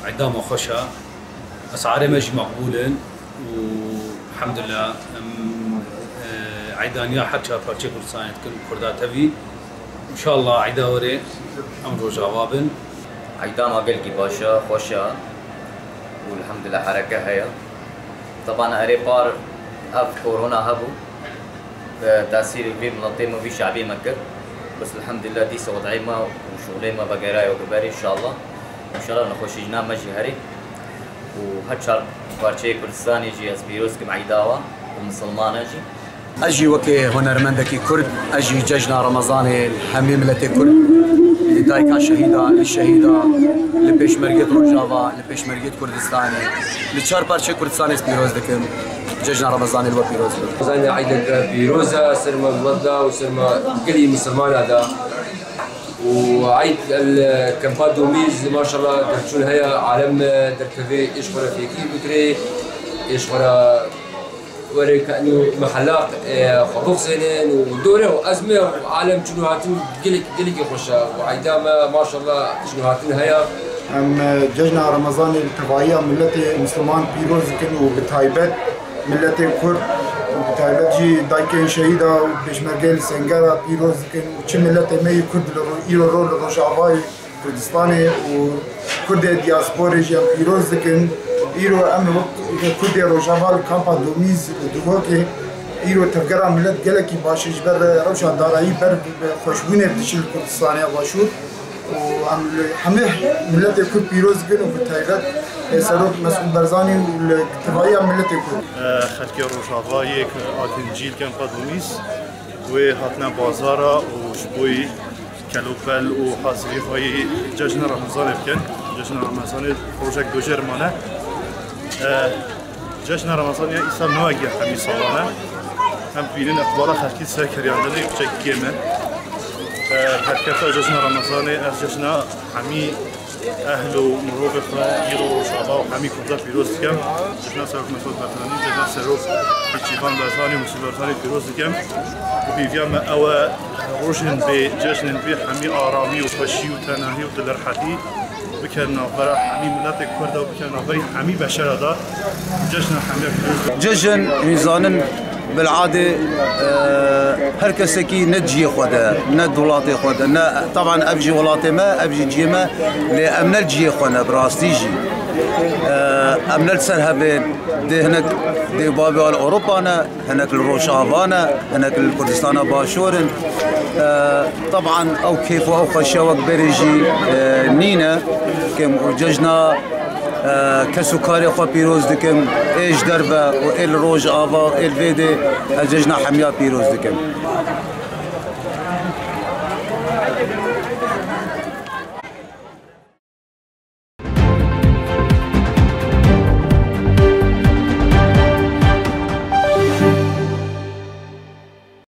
عدامه خوشة أسعاره ماشي مقبولة والحمد لله عيدانيا حتى بارتشي كردستان كل كردات تبي إن شاء الله عيداوري أمر جوابن عيداما قلقي باشا خوشة والحمد لله حركة هي طبعا أريبار هاف كورونا هبو تأثير كبير منظمة في شعبي مكة بس الحمد لله دي وضعي ما وشغلي ما بقراي وكباري إن شاء الله إن شاء الله نخش جنام مجي هري وهتشار بارتشي كردستان يجي أسبيروس كم عيداوا ومسلمان أجي أجي وكي هنرمندكي كرد أجي ججنا رمضاني الحمي ملتي كرد لدايكا شهيدة للشهيدة لبيشمركة روجافا لبيشمركة كردستاني لتشار بارتشي كردستاني سبيروز دكم ججنا رمضاني الوا بيروز رمضاني عيد بيروزا سرما مولدا وسرما كل مسلمان هذا وعيد الكامبا دوميز ما شاء الله درتشون هي عالم دركفي ايش ورا فيكي بكري ايش ورا وري كانه محلات خطوف سنين ودوره وازمه وعالم شنو هاتين قلك يخشها وعيدا ما شاء الله شنو هاتين هي ام ججنا رمضان التبعيه ملتي مسلمان بيروز كانوا بتايبت ملتي كرد وبتايبت جي دايكين شهيده وبيشمرجل سنجارا بيروز كانوا وش ملتي مي كرد ايرو رول روجافاي كردستاني وكرد دياسبوري جي بيروز كان ايرو ام وقت كرد روجافا كامبا دوميز دوكي ايرو تفكر ملت قالكي باش جبر روشان دارایی بر خوشبونه تشل کردستانی واشور و همه ملت کرد پیروز گن و بتایقت سروک مسئول برزانی و تبایی ملت کرد خلق روشاوا یک آتنجیل کم قدومیس و هاتنا بازارا و شبوی کلوپل و حاضری های جشن رمضان بکن جشن رمضان پروژه دوجر مانه جشن رمضان یا ایسا نواگی همی سالانه هم بینن اقبال خلقی سر کریاندلی بچه گیمه حرکت جشن رمضان از جشن همی اهل و مروب ایرو و شعبا و همی کرده پیروز دکم جشن سروک مسعود برزانی جشن سروک بیچیفان برزانی و مسعود برزانی پیروز دکم و بیویم او روشن به جشن به همی آرامی و خوشی و تنهایی و دلرحتی بكرنا برا حمي ملات كردا وبكرنا بري حمي بشرة دا جشن حمي پیروز جشن ميزانن بالعاده هر کسی کی نجی خوده نه دولت خوده نه طبعا ابجی ولات ما ابجی جیما لامن الجی خونه براستیجی امن السرهبين ده هناك ده بابي اوروبانا هناك الروشافانا هناك الكردستان باشورن طبعا او كيف او خشوك بريجي نينا كم ججنا كسكاري خو بيروز دكم ايش دربه و ال روج افا ال فيدي ججنا حميات بيروز دكم